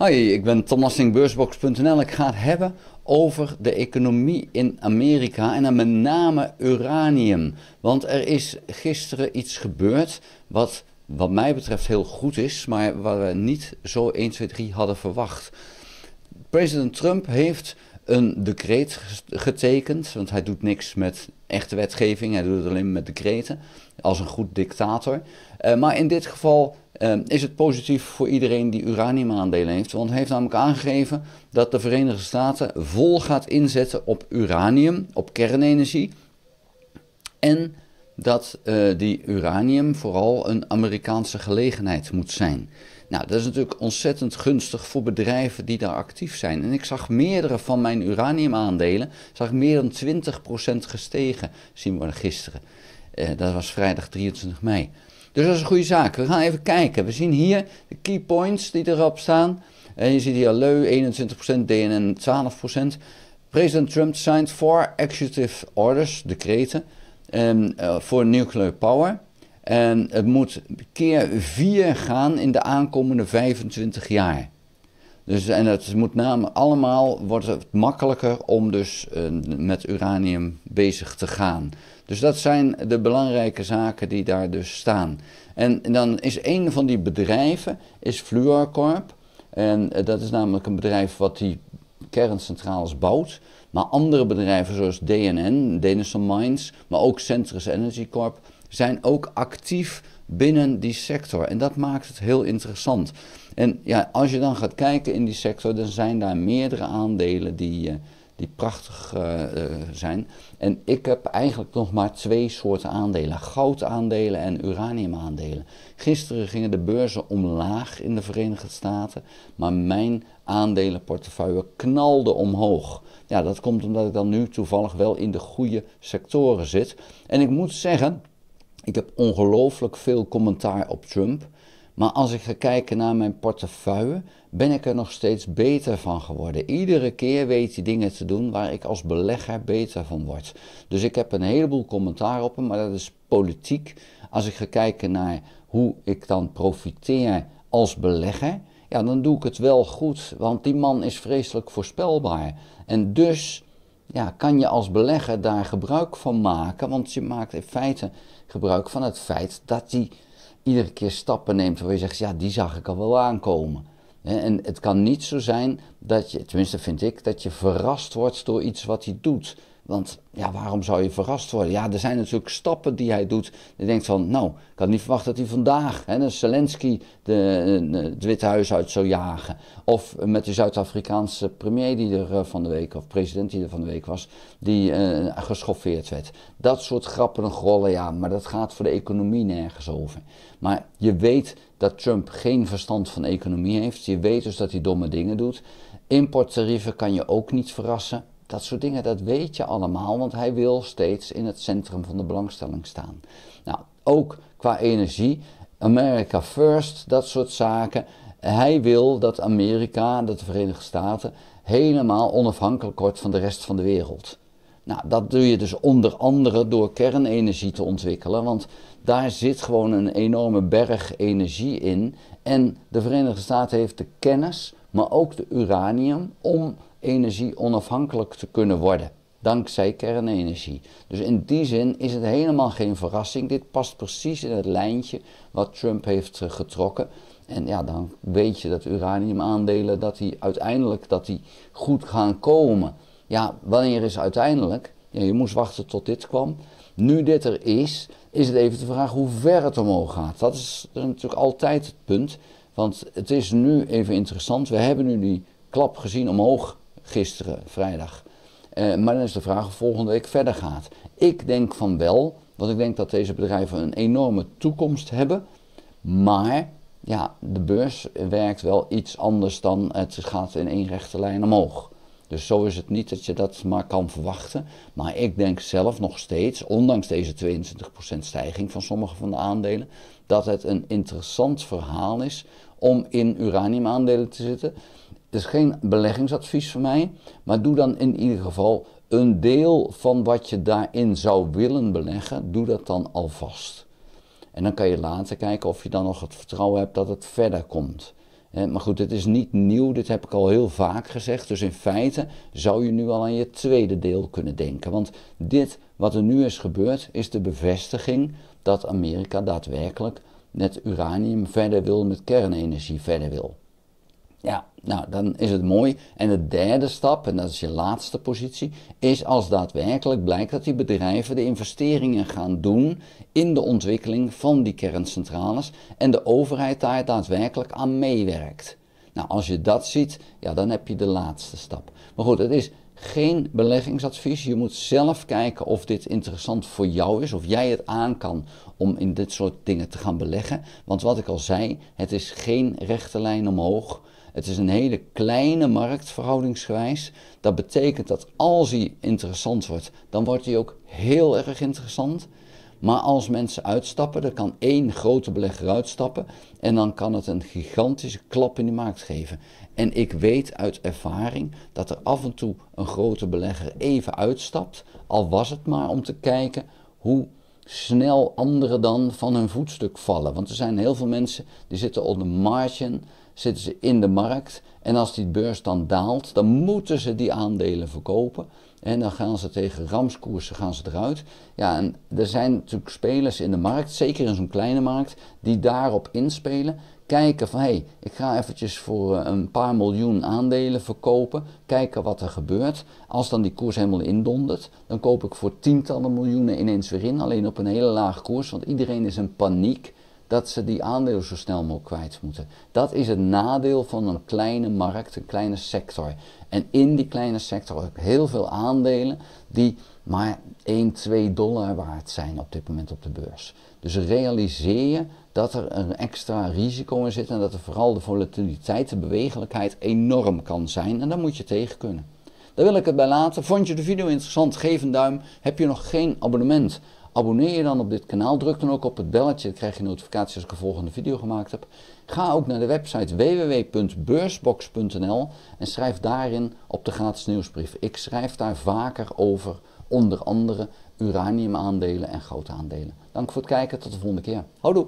Hoi, ik ben Tom Beursbox.nl. Ik ga het hebben over de economie in Amerika en dan met name uranium. Want er is gisteren iets gebeurd wat mij betreft heel goed is, maar wat we niet zo 1, 2, 3 hadden verwacht. President Trump heeft een decreet getekend, want hij doet niks met echte wetgeving, hij doet het alleen met decreten, als een goed dictator. Maar in dit geval is het positief voor iedereen die uraniumaandelen heeft, want hij heeft namelijk aangegeven dat de Verenigde Staten vol gaat inzetten op uranium, op kernenergie, en dat die uranium vooral een Amerikaanse gelegenheid moet zijn. Nou, dat is natuurlijk ontzettend gunstig voor bedrijven die daar actief zijn. En ik zag meerdere van mijn uraniumaandelen, meer dan 20% gestegen, zien we gisteren. Dat was vrijdag 23 mei. Dus dat is een goede zaak. We gaan even kijken. We zien hier de key points die erop staan. Je ziet hier LEU 21%, DNN 12%. President Trump signed 4 executive orders, decreten, voor nuclear power. En het moet keer 4 gaan in de aankomende 25 jaar. Dus, en het moet namelijk allemaal, wordt het makkelijker om dus met uranium bezig te gaan. Dus dat zijn de belangrijke zaken die daar dus staan. En dan is een van die bedrijven is Fluorcorp. En dat is namelijk een bedrijf wat die kerncentrales bouwt. Maar andere bedrijven zoals DNN, Denison Mines, maar ook Centrus Energy Corp, zijn ook actief binnen die sector. En dat maakt het heel interessant. En ja, als je dan gaat kijken in die sector, dan zijn daar meerdere aandelen die prachtig zijn. En ik heb eigenlijk nog maar 2 soorten aandelen. Goudaandelen en uraniumaandelen. Gisteren gingen de beurzen omlaag in de Verenigde Staten, maar mijn aandelenportefeuille knalde omhoog. Ja, dat komt omdat ik dan nu toevallig wel in de goede sectoren zit. En ik moet zeggen, ik heb ongelooflijk veel commentaar op Trump. Maar als ik ga kijken naar mijn portefeuille, ben ik er nog steeds beter van geworden. Iedere keer weet hij dingen te doen waar ik als belegger beter van word. Dus ik heb een heleboel commentaar op hem, maar dat is politiek. Als ik ga kijken naar hoe ik dan profiteer als belegger, ja, dan doe ik het wel goed. Want die man is vreselijk voorspelbaar. En dus ja, kan je als belegger daar gebruik van maken. Want je maakt in feite gebruik van het feit dat hij iedere keer stappen neemt waar je zegt, ja, die zag ik al wel aankomen. En het kan niet zo zijn dat je, tenminste vind ik, dat je verrast wordt door iets wat hij doet. Want ja, waarom zou je verrast worden? Ja, er zijn natuurlijk stappen die hij doet. Je denkt van, nou, ik had niet verwacht dat hij vandaag Zelensky het Witte Huis uit zou jagen. Of met de Zuid-Afrikaanse premier die er van de week, of president die er van de week was, die geschoffeerd werd. Dat soort grappen en grollen, ja, maar dat gaat voor de economie nergens over. Maar je weet dat Trump geen verstand van economie heeft. Je weet dus dat hij domme dingen doet. Importtarieven kan je ook niet verrassen. Dat soort dingen, dat weet je allemaal, want hij wil steeds in het centrum van de belangstelling staan. Nou, ook qua energie, America First, dat soort zaken. Hij wil dat Amerika, dat de Verenigde Staten, helemaal onafhankelijk wordt van de rest van de wereld. Nou, dat doe je dus onder andere door kernenergie te ontwikkelen, want daar zit gewoon een enorme berg energie in. En de Verenigde Staten heeft de kennis, maar ook de uranium, om energie onafhankelijk te kunnen worden, dankzij kernenergie. Dus in die zin is het helemaal geen verrassing. Dit past precies in het lijntje wat Trump heeft getrokken. En ja, dan weet je dat uraniumaandelen, dat die uiteindelijk goed gaan komen. Ja, wanneer is uiteindelijk? Ja, je moest wachten tot dit kwam. Nu dit er is het even de vraag hoe ver het omhoog gaat. Dat is natuurlijk altijd het punt. Want het is nu even interessant. We hebben nu die klap gezien omhoog gisteren, vrijdag. Maar dan is de vraag of volgende week verder gaat. Ik denk van wel, want ik denk dat deze bedrijven een enorme toekomst hebben. Maar ja, de beurs werkt wel iets anders dan het gaat in één rechte lijn omhoog. Dus zo is het niet dat je dat maar kan verwachten. Maar ik denk zelf nog steeds, ondanks deze 22% stijging van sommige van de aandelen, dat het een interessant verhaal is om in uraniumaandelen te zitten. Het is geen beleggingsadvies voor mij, maar doe dan in ieder geval een deel van wat je daarin zou willen beleggen, doe dat dan alvast. En dan kan je later kijken of je dan nog het vertrouwen hebt dat het verder komt. Maar goed, dit is niet nieuw, dit heb ik al heel vaak gezegd. Dus in feite zou je nu al aan je tweede deel kunnen denken. Want dit wat er nu is gebeurd, is de bevestiging dat Amerika daadwerkelijk met uranium verder wil, met kernenergie verder wil. Ja, nou dan is het mooi. En de derde stap, en dat is je laatste positie, is als daadwerkelijk blijkt dat die bedrijven de investeringen gaan doen in de ontwikkeling van die kerncentrales en de overheid daar daadwerkelijk aan meewerkt. Nou, als je dat ziet, ja, dan heb je de laatste stap. Maar goed, het is geen beleggingsadvies. Je moet zelf kijken of dit interessant voor jou is, of jij het aan kan om in dit soort dingen te gaan beleggen. Want wat ik al zei, het is geen rechte lijn omhoog. Het is een hele kleine markt verhoudingsgewijs. Dat betekent dat als hij interessant wordt, dan wordt hij ook heel erg interessant. Maar als mensen uitstappen, dan kan één grote belegger uitstappen en dan kan het een gigantische klap in de markt geven. En ik weet uit ervaring dat er af en toe een grote belegger even uitstapt, al was het maar om te kijken hoe snel anderen dan van hun voetstuk vallen. Want er zijn heel veel mensen die zitten op de margin, zitten ze in de markt en als die beurs dan daalt, dan moeten ze die aandelen verkopen. En dan gaan ze tegen ramskoersen gaan ze eruit. Ja, en er zijn natuurlijk spelers in de markt, zeker in zo'n kleine markt, die daarop inspelen. Kijken van, hé, ik ga eventjes voor een paar miljoen aandelen verkopen. Kijken wat er gebeurt. Als dan die koers helemaal indondert, dan koop ik voor tientallen miljoenen ineens weer in. Alleen op een hele lage koers, want iedereen is in paniek dat ze die aandelen zo snel mogelijk kwijt moeten. Dat is het nadeel van een kleine markt, een kleine sector. En in die kleine sector heb ik heel veel aandelen die maar 1, 2 dollar waard zijn op dit moment op de beurs. Dus realiseer je dat er een extra risico in zit en dat er vooral de volatiliteit, de bewegelijkheid enorm kan zijn. En daar moet je tegen kunnen. Daar wil ik het bij laten. Vond je de video interessant? Geef een duim. Heb je nog geen abonnement? Abonneer je dan op dit kanaal, druk dan ook op het belletje, dan krijg je notificaties als ik een volgende video gemaakt heb. Ga ook naar de website www.beursbox.nl en schrijf daarin op de gratis nieuwsbrief. Ik schrijf daar vaker over, onder andere uraniumaandelen en goudaandelen. Dank voor het kijken, tot de volgende keer. Houdoe!